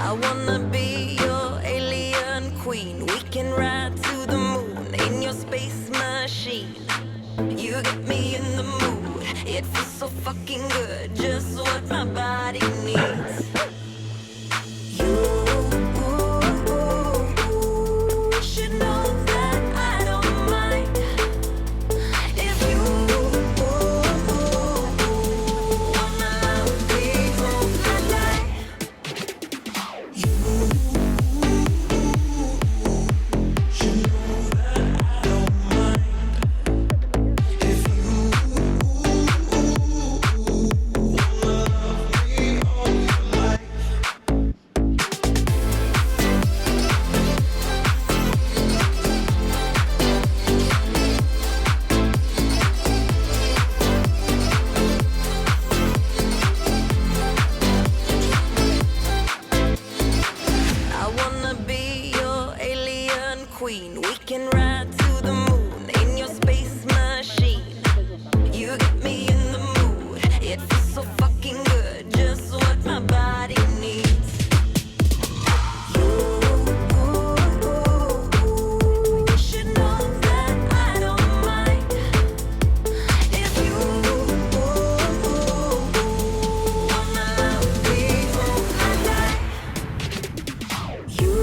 I wanna be your alien queen. We can ride to the moon in your space machine. You get me in the mood. It feels so fucking good. Just what my body needs. You should know that I don't mind if you wanna love me all my life. You should know that I don't mind if you wanna love me all your life. I wanna be your alien queen. We can ride to the moon in your space machine. You get me in the mood. It feels so fucking good. Just what my body needs. You should know that I don't mind if you wanna love me all my life. You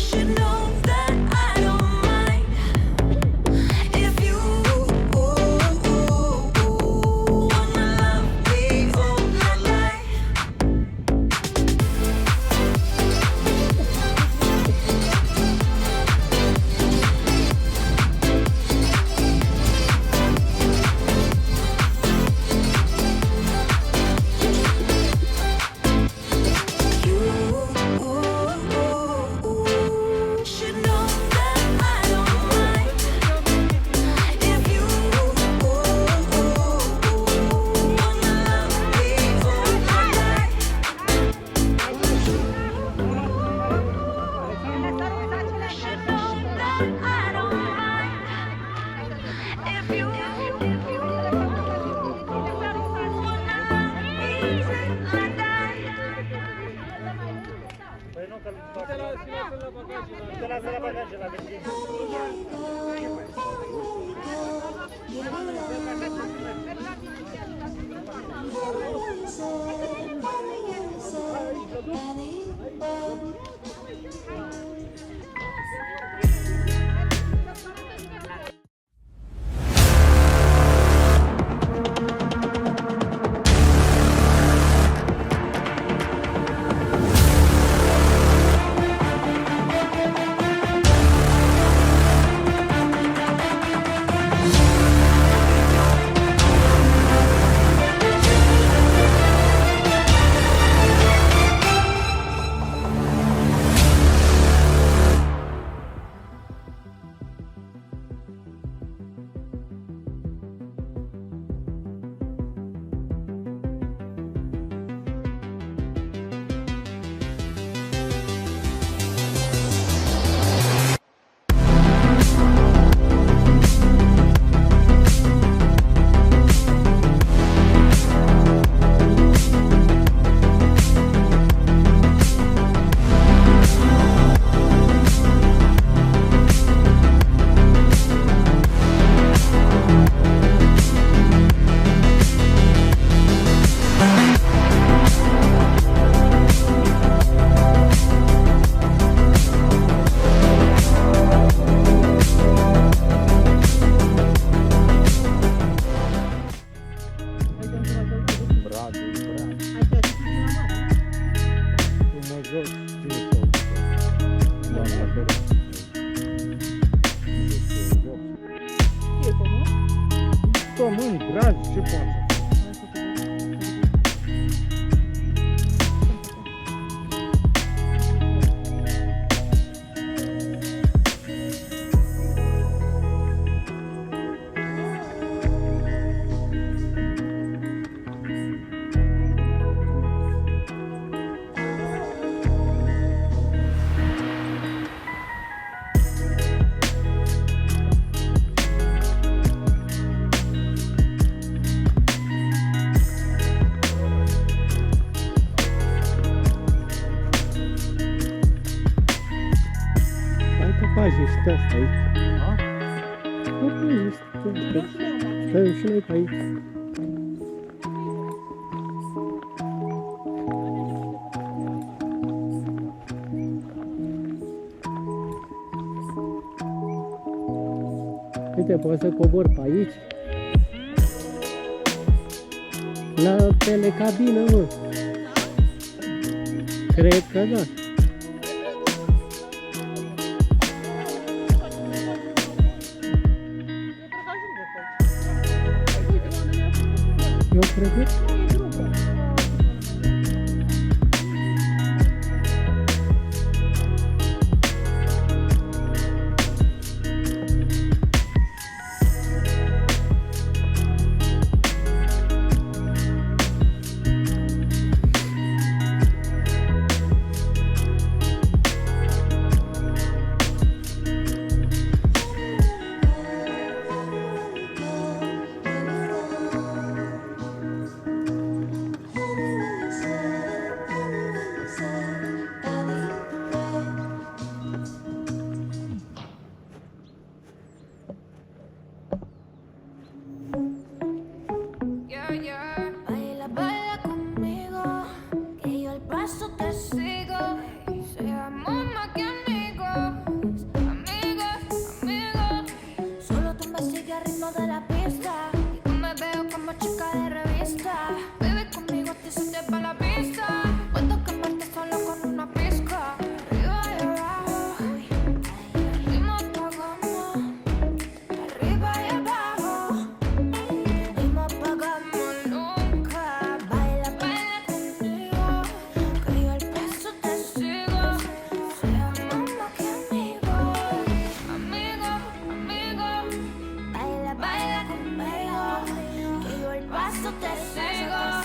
should know that I don't mind if you wanna love me all my life. You should know that I don't mind if you wanna love me all my life. Should know that I don't mind if you wanna love me till I die. Te lasă la bagaj la benzin. Pământ, brad, ce poate? mai stăm și noi pe aici. Uite, poți să cobor pe aici. La telecabină, mă. Cred că da. Eu cred că... Yeah, yeah. Baila, baila conmigo, que yo el paso te sigo. Seamos más que amigos, amigos, amigos. Solo tú me sigues al ritmo de la pista y yo me veo como chica de revista. Bebe conmigo, te sientes para la pista. Puedo quemarte solo con una pizca. Arriba y abajo, ritmo apagamos. Arriba y abajo. No apagamos nunca. Baila, baila conmigo, que yo el paso te sigo. Seamos más que amigos, amigos, amigos. Baila, baila conmigo, que yo el paso te sigo.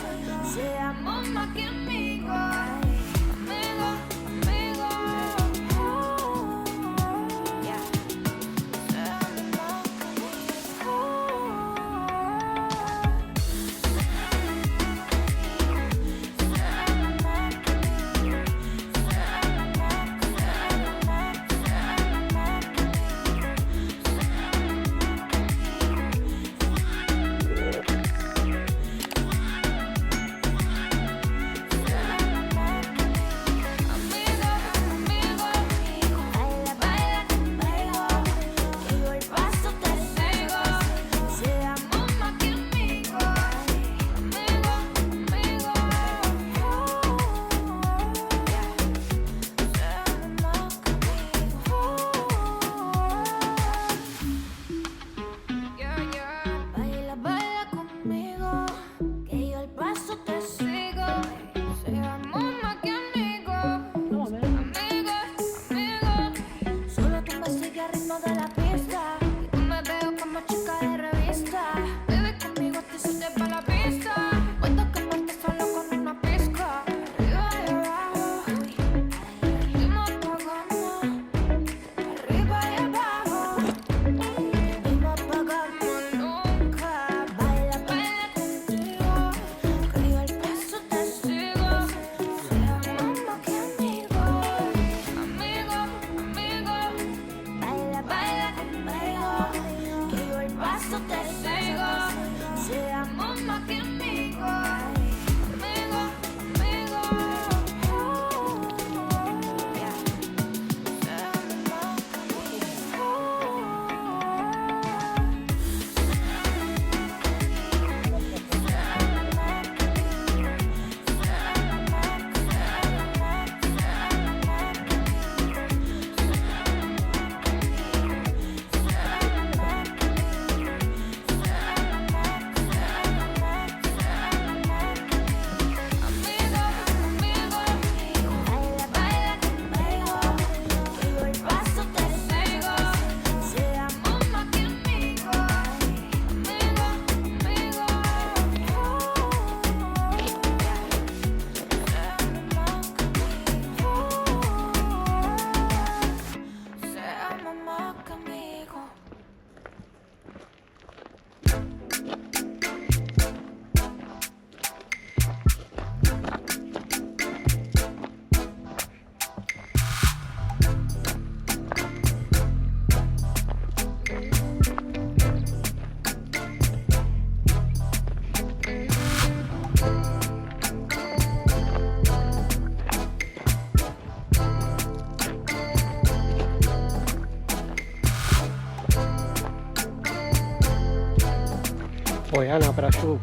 Poiana Brașov.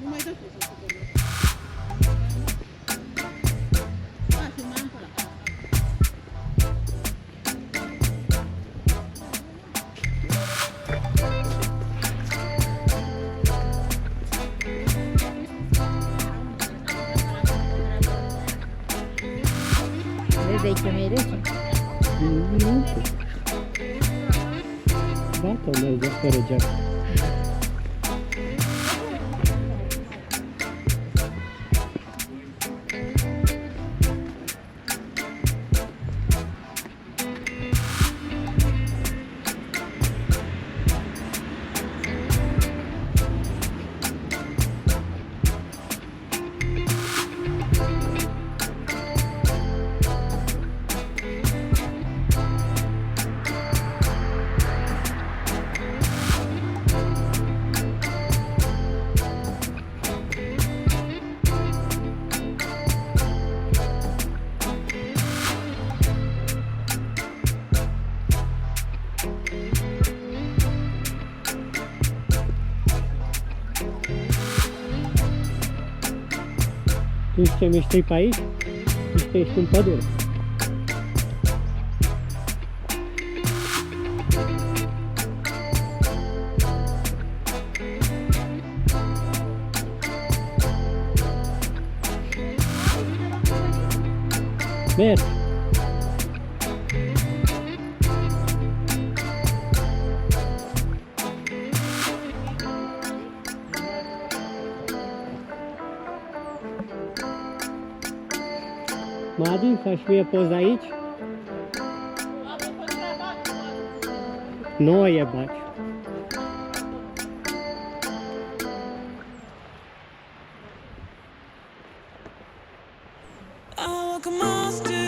Nu mai dă cu să da, și mai am pe ăla. Vezi aici mai rece? Nu știu. Gata, merge fără geacă. Tu știi ce miști pe aici? Știi că ești în pădure. Mergi. Madi, faci mie poza aici? Nu e baci. I walk a monster.